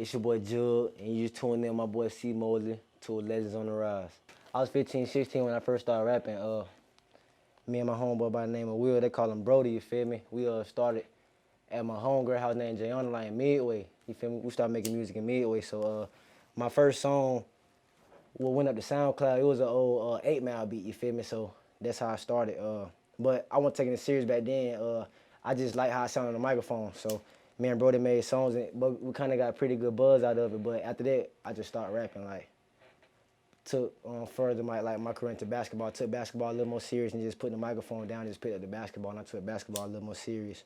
It's your boy Jugg, and you just tuned in my boy C. Mosley to Legends on the Rise. I was 15, 16 when I first started rapping. Me and my homeboy by the name of Will, they call him Brody, you feel me? We started at my homegirl house named Jayana, like Midway, you feel me? We started making music in Midway, so my first song went up to SoundCloud. It was an old 8 Mile beat, you feel me? So that's how I started. But I wasn't taking it serious back then. I just like how I sound on the microphone. So me and Brody made songs, but we kind of got a pretty good buzz out of it. But after that, I just started rapping. Like took further my career into basketball. Took basketball a little more serious and just putting the microphone down. Just picked up the basketball and I took basketball a little more serious,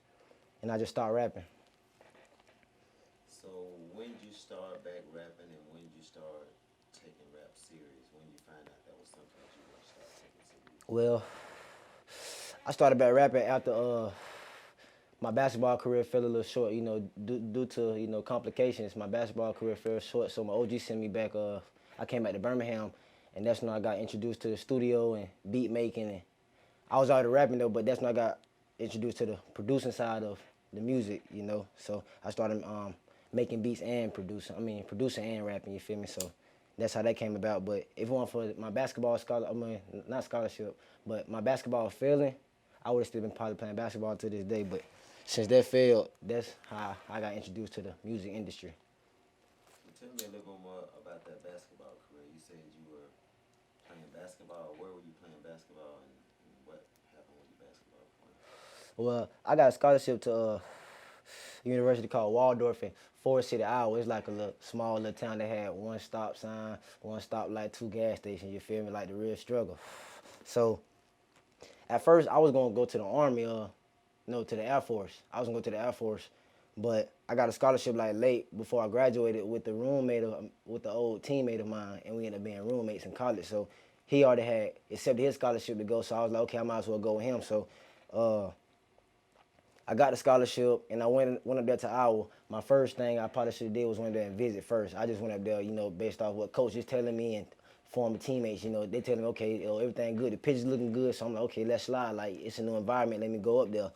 and I just started rapping. So when did you start back rapping and when did you start taking rap serious? When you find out that was something that you were going to start taking serious? Well, I started back rapping after my basketball career fell a little short, due to, complications. My basketball career fell short, so my OG sent me back. I came back to Birmingham, and that's when I got introduced to the studio and beat making. And I was already rapping though, but that's when I got introduced to the producing side of the music, So I started making beats and producing and rapping. You feel me? So that's how that came about. But if it weren't for my basketball not scholarship, but my basketball failing, I would have still been probably playing basketball to this day. But since that failed, that's how I got introduced to the music industry. Tell me a little bit more about that basketball career. You said you were playing basketball. Where were you playing basketball and what happened with your basketball career? Well, I got a scholarship to a university called Waldorf in Forest City, Iowa. It's like a small little town that had one stop sign, one stoplight, 2 gas stations. You feel me? Like the real struggle. So at first, I was gonna go to the Army, to the Air Force. I was gonna go to the Air Force, but I got a scholarship like late before I graduated with the old teammate of mine, and we ended up being roommates in college. So he already had accepted his scholarship to go. So I was like, okay, I might as well go with him. So I got the scholarship, and I went up there to Iowa. My first thing I probably should have did was went there and visit first. I just went up there, based off what coach is telling me and former teammates. They telling me, okay, everything good. The pitch looking good, so I'm like, okay, let's slide. Like, it's a new environment. Let me go up there.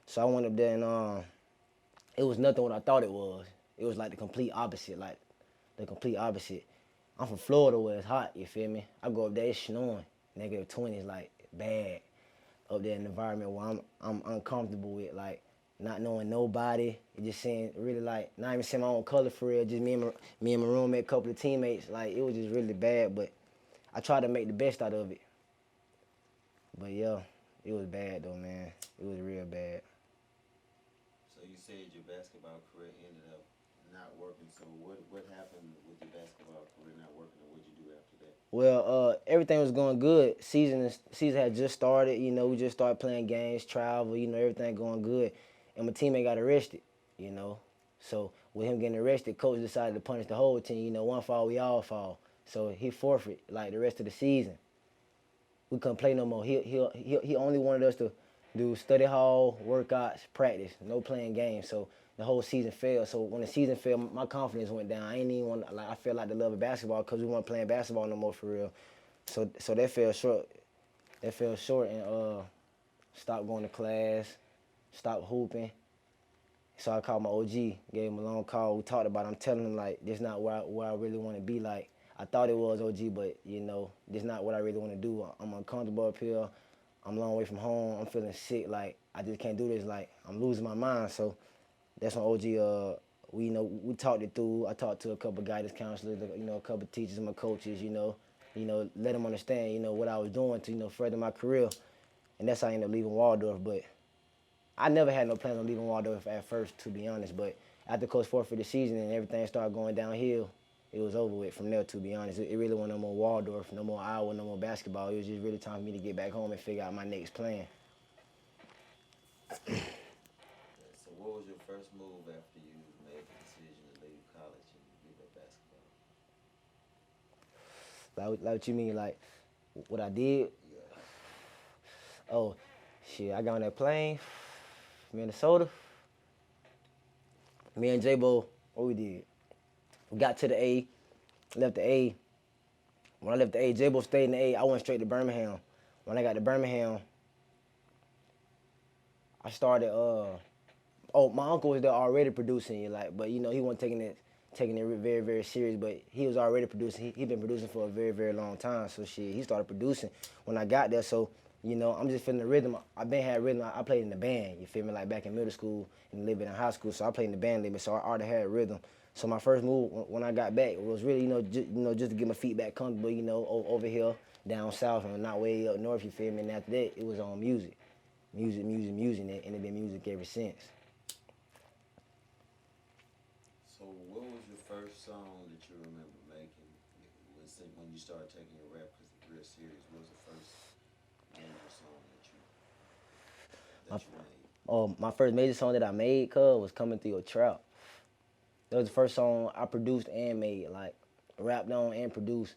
So I went up there, and it was nothing what I thought it was. It was like the complete opposite, I'm from Florida where it's hot, you feel me? I go up there, it's snowing, -20s, like, bad. Up there in an environment where I'm uncomfortable with, like, not knowing nobody. It just seeing really like not even seeing my own color for real. Just me and my roommate, a couple of teammates. Like it was just really bad, but I tried to make the best out of it. But yeah, it was bad though, man. It was real bad. So you said your basketball career ended up not working. So what happened with your basketball career not working, and what did you do after that? Well, everything was going good. Season had just started. We just started playing games, travel. Everything going good. And my teammate got arrested. So with him getting arrested, coach decided to punish the whole team. One fall, we all fall. So he forfeit like the rest of the season. We couldn't play no more. He only wanted us to do study hall, workouts, practice, no playing games. So the whole season failed. So when the season failed, my confidence went down. I ain't even want I felt like the love of basketball because we weren't playing basketball no more for real. So that fell short. That fell short and stopped going to class, stopped hooping. So I called my OG, gave him a long call. We talked about it. I'm telling him like this not where I really want to be. Like I thought it was OG, but this not what I really want to do. I'm uncomfortable up here. I'm a long way from home. I'm feeling sick. Like I just can't do this. Like I'm losing my mind. So that's when OG. We talked it through. I talked to a couple guidance counselors, a couple teachers, my coaches. Let them understand, what I was doing to, further my career, and that's how I ended up leaving Waldorf. But I never had no plans on leaving Waldorf at first, to be honest. But after Coach forfeited the season and everything started going downhill, it was over with from there, to be honest. It really wasn't no more Waldorf, no more Iowa, no more basketball. It was just really time for me to get back home and figure out my next plan. So what was your first move after you made the decision to leave college and give up basketball? Like what you mean, like what I did? Yeah. Oh, shit, I got on that plane, Minnesota. Me and J-Bo, what we did? We got to the A, left the A. When I left the A, J-Bo stayed in the A. I went straight to Birmingham. When I got to Birmingham, I started. My uncle was there already producing, but he wasn't taking it very, very serious. But he was already producing. He been producing for a very, very long time. So shit, he started producing when I got there. So I'm just feeling the rhythm. I been had rhythm. I played in the band. You feel me? Like back in middle school and a little bit in high school. So I played in the band a little bit. So I already had rhythm. So my first move when I got back was really just to get my feet back comfortable. Over here down south and not way up north. You feel me? And after that, it was on music, and it been music ever since. So, what was your first song that you remember making when you started taking your rap career serious? What was the first major song that you made? My first major song that I made, cuz, was "Coming Through Your Trap." That was the first song I produced and made, like rapped on and produced.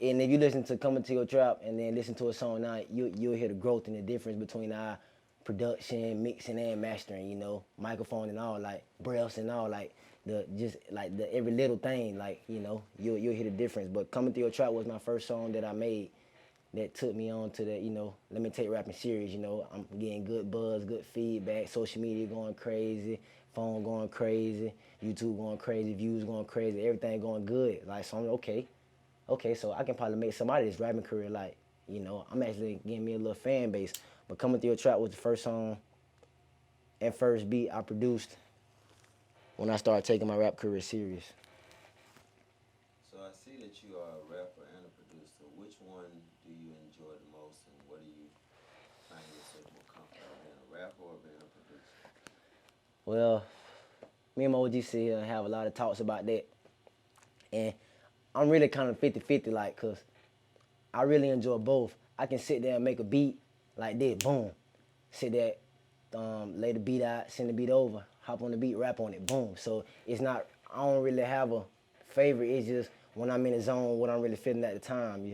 And if you listen to "Coming to Your Trap" and then listen to a song now, you'll hear the growth and the difference between our production, mixing and mastering. Microphone and all, like breaths and all, like the every little thing, like you'll hear the difference. But "Coming Through Your Trap" was my first song that I made that took me on to that. Let me take rapping serious. I'm getting good buzz, good feedback, social media going crazy, phone going crazy, YouTube going crazy, views going crazy, everything going good. Like, so I'm okay, so I can probably make somebody this rapping career. Like, I'm actually getting me a little fan base. But "Coming Through Your Trap" was the first song and first beat I produced when I started taking my rap career serious. So I see that you are a rapper and a producer. Which one do you enjoy the most, and what do you find yourself more comfortable being a rapper or being a producer? Well, me and my OG sit here and have a lot of talks about that. And I'm really kind of 50-50, like, because I really enjoy both. I can sit there and make a beat like this, boom. Sit there, lay the beat out, send the beat over, hop on the beat, rap on it, boom. So it's not, I don't really have a favorite. It's just when I'm in the zone, what I'm really feeling at the time.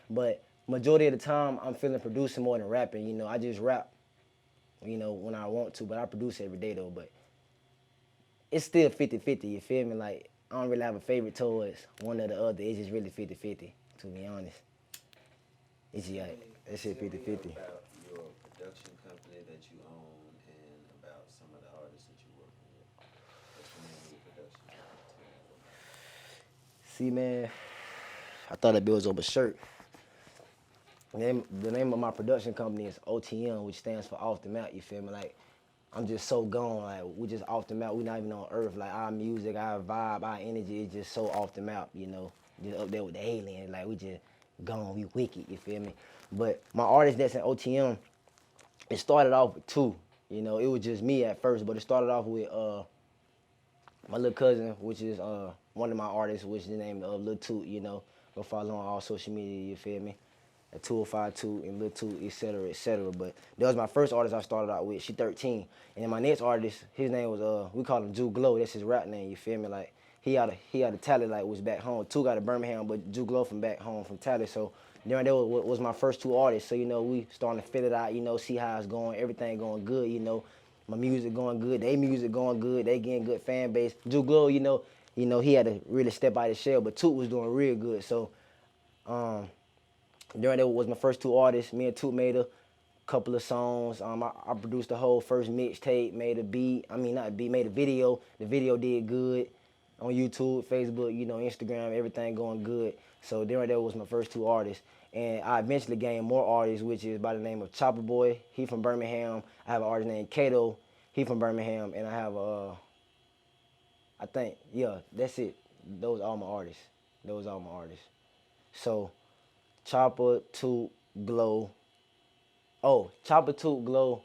But majority of the time, I'm feeling producing more than rapping. I just rap, when I want to, but I produce every day, though. But it's still 50-50, you feel me? Like, I don't really have a favorite towards one or the other. It's just really 50-50, to be honest. It's just like, that shit 50-50. About your production company that you own and about some of the artists that you're working with. What's the name of your production company? See, man, I thought that bill was over a shirt. The name of my production company is OTM, which stands for Off the Map, you feel me? Like, I'm just so gone, like, we just off the map. We not even on Earth. Like, our music, our vibe, our energy is just so off the map, just up there with the aliens. Like, we just gone, we wicked, you feel me? But my artist that's in OTM, it started off with two. It was just me at first, but it started off with my little cousin, which is one of my artists, which is the name of Lil Toot, Go follow on all social media, you feel me? At 2052 and Lil Toot, etc., etc. But that was my first artist I started out with. She 13. And then my next artist, his name was we call him Jugg. That's his rap name, you feel me? Like, he out of Tally, like, was back home. Two got to Birmingham, but Jugg from back home from Tally. So during that was my first two artists. So we starting to fill it out, see how it's going, everything going good, my music going good, they music going good, they getting good fan base. Jugg, he had to really step out of his shell, but Toot was doing real good. So during that was my first two artists. Me and Toot made a couple of songs. I produced the whole first mixtape, made a beat. Not a beat, made a video. The video did good on YouTube, Facebook, Instagram, everything going good. So during that was my first two artists. And I eventually gained more artists, which is by the name of Chopper Boy. He from Birmingham. I have an artist named Kato. He from Birmingham. And I have I think, yeah, that's it. Those are all my artists. So Chopper, Toot, Glow. Oh, Chopper, Toot, Glow,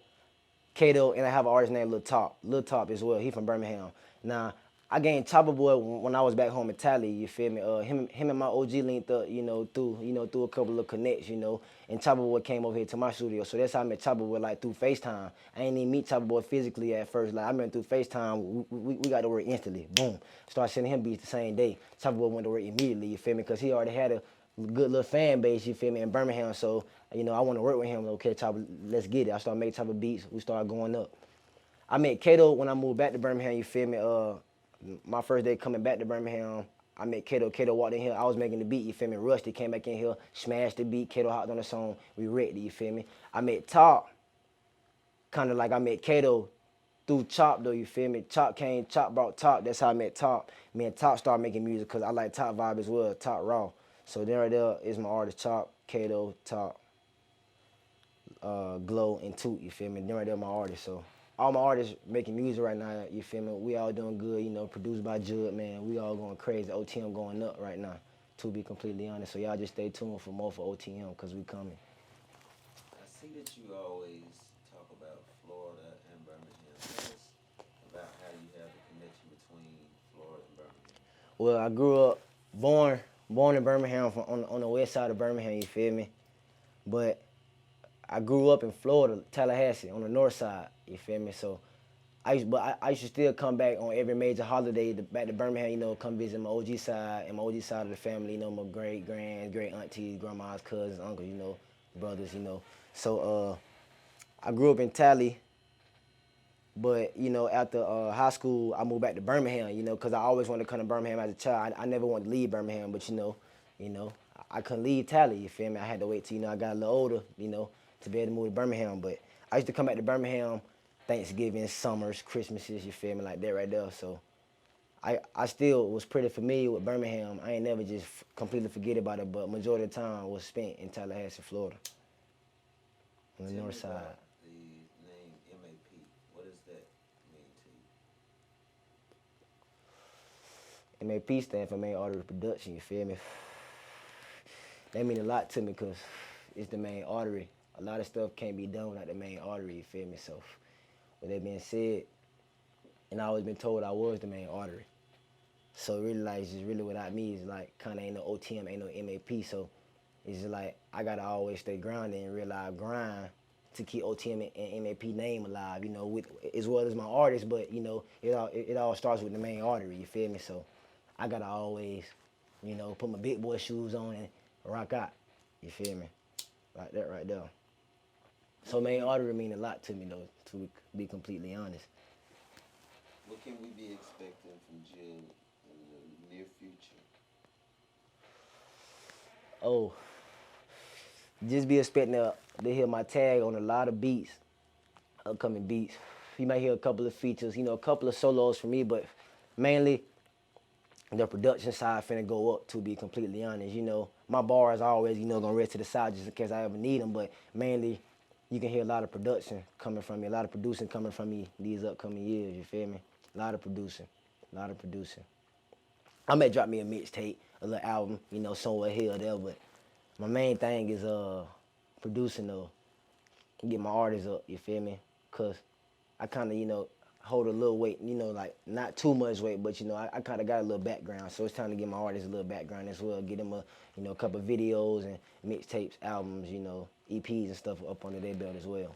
Kato, and I have an artist named Lil Top. Lil Top as well. He from Birmingham. Now, I gained Chopper Boy when I was back home in Tally, you feel me? Him and my OG linked up, through a couple of connects, and Chopper Boy came over here to my studio. So that's how I met Chopper Boy, like, through FaceTime. I ain't even meet Chopper Boy physically at first. Like, I met him through FaceTime. We got to work instantly. Boom. Started sending him beats the same day. Chopper Boy went to work immediately, you feel me? Because he already had a good little fan base, you feel me, in Birmingham. So, I want to work with him. Okay, Chopper, let's get it. I started making Chopper beats. We started going up. I met Kato when I moved back to Birmingham, you feel me? My first day coming back to Birmingham, I met Kato. Kato walked in here. I was making the beat, you feel me? Rusty came back in here, smashed the beat. Kato hopped on the song. We wrecked it, you feel me? I met Top, kind of like I met Kato through Chop though, you feel me? Chop brought Top. That's how I met Top. Me and Top started making music because I like Top vibe as well, Top Raw. So there right there is my artist Chop, Kato, Top, Glow, and Toot, you feel me? Then right there my artists. So all my artists making music right now, you feel me? We all doing good, you know, produced by Jugg, man. We all going crazy. OTM going up right now, to be completely honest. So y'all just stay tuned for more for OTM because we coming. I see that you always talk about Florida and Birmingham. Tell us about how you have the connection between Florida and Birmingham. Well, I grew up, born in Birmingham, on the west side of Birmingham, you feel me? But I grew up in Florida, Tallahassee, on the north side, you feel me? So I used to still come back on every major holiday back to Birmingham, you know, come visit my OG side and my OG side of the family, you know, my great grands, great aunties, grandmas, cousins, uncles, you know, brothers, you know. So I grew up in Tally, but you know, after high school, I moved back to Birmingham, you know, because I always wanted to come to Birmingham as a child. I never wanted to leave Birmingham, but you know, I couldn't leave Tally. You feel me? I had to wait till I got a little older, you know, to be able to move to Birmingham. But I used to come back to Birmingham, Thanksgiving, summers, Christmases. You feel me? Like that right there. So I still was pretty familiar with Birmingham. I ain't never just completely forget about it, but majority of the time was spent in Tallahassee, Florida, on the Tell me north side. about the name MAP. What does that mean to you? MAP stand for Main Artery Production, you feel me? That mean a lot to me because it's the main artery. A lot of stuff can't be done without the main artery, you feel me? So with that being said, and I always been told I was the main artery. So really like it's just really without me, it's like kinda ain't no OTM, ain't no MAP. So it's just like I gotta always stay grounded and realize grind to keep OTM and MAP name alive, you know, with as well as my artist, but you know, it all starts with the main artery, you feel me? So I gotta always, you know, put my big boy shoes on and rock out. You feel me? Like that right there. So main artery mean a lot to me though, to be completely honest. What can we be expecting from Jill in the near future? Oh, just be expecting to hear my tag on a lot of beats, upcoming beats. You might hear a couple of features, you know, a couple of solos from me, but mainly the production side finna go up, to be completely honest. You know, my bars always, you know, gonna rest to the side just in case I ever need them, but mainly you can hear a lot of production coming from me, a lot of producing coming from me these upcoming years, you feel me? A lot of producing, a lot of producing. I may drop me a mixtape, a little album, you know, somewhere here or there, but my main thing is producing though, get my artists up, you feel me? Cause I kinda, you know, hold a little weight, you know, like not too much weight, but you know, I kinda got a little background. So it's time to give my artists a little background as well, get them a, you know, a couple of videos and mixtapes, albums, you know, EPs and stuff up under their belt as well.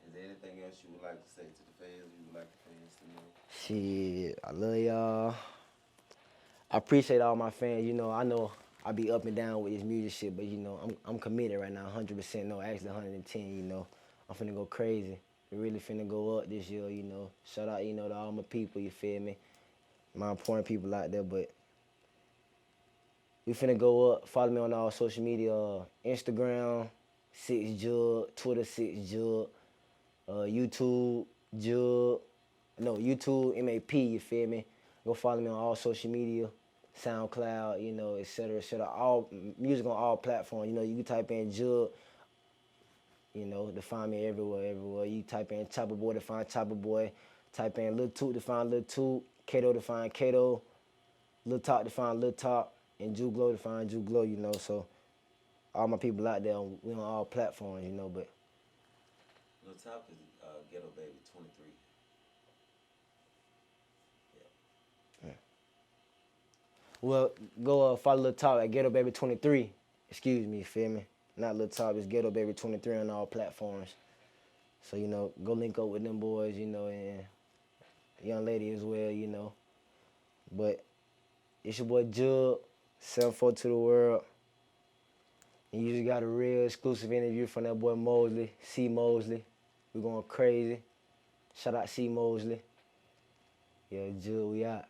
Is there anything else you would like to say to the fans? You would like the fans to know? Shit, I love y'all. I appreciate all my fans. You know I be up and down with this music shit, but you know, I'm committed right now, 100%. No, actually 110. You know, I'm finna go crazy. We really finna go up this year. You know, shout out, you know, to all my people. You feel me? My important people out there, but we finna go up. Follow me on all social media: Instagram, 6Jugg, Twitter, 6Jugg, YouTube, Jugg. No, YouTube, MAP. You feel me? Go follow me on all social media. SoundCloud, you know, et cetera, et cetera. All music on all platforms. You know, you can type in Jugg, you know, to find me everywhere, everywhere. You type in Chopper Boy to find Chopper Boy. Type in Lil Toot to find Lil Toot. Kato to find Kato. Lil Top to find Lil Top. And Jugg Glow to find Jugg Glow, you know. So all my people out there, we on all platforms, you know, but The top is Ghetto Baby 23. well, go follow Lil Top at Ghetto Baby 23. Excuse me, you feel me? Not Lil Top, it's Ghetto Baby 23 on all platforms. So, you know, go link up with them boys, you know, and the young lady as well, you know. But it's your boy Jugg, 7-4 to the world. And you just got a real exclusive interview from that boy Mosley, C. Mosley. We're going crazy. Shout out C. Mosley. Yeah, Jugg, we out.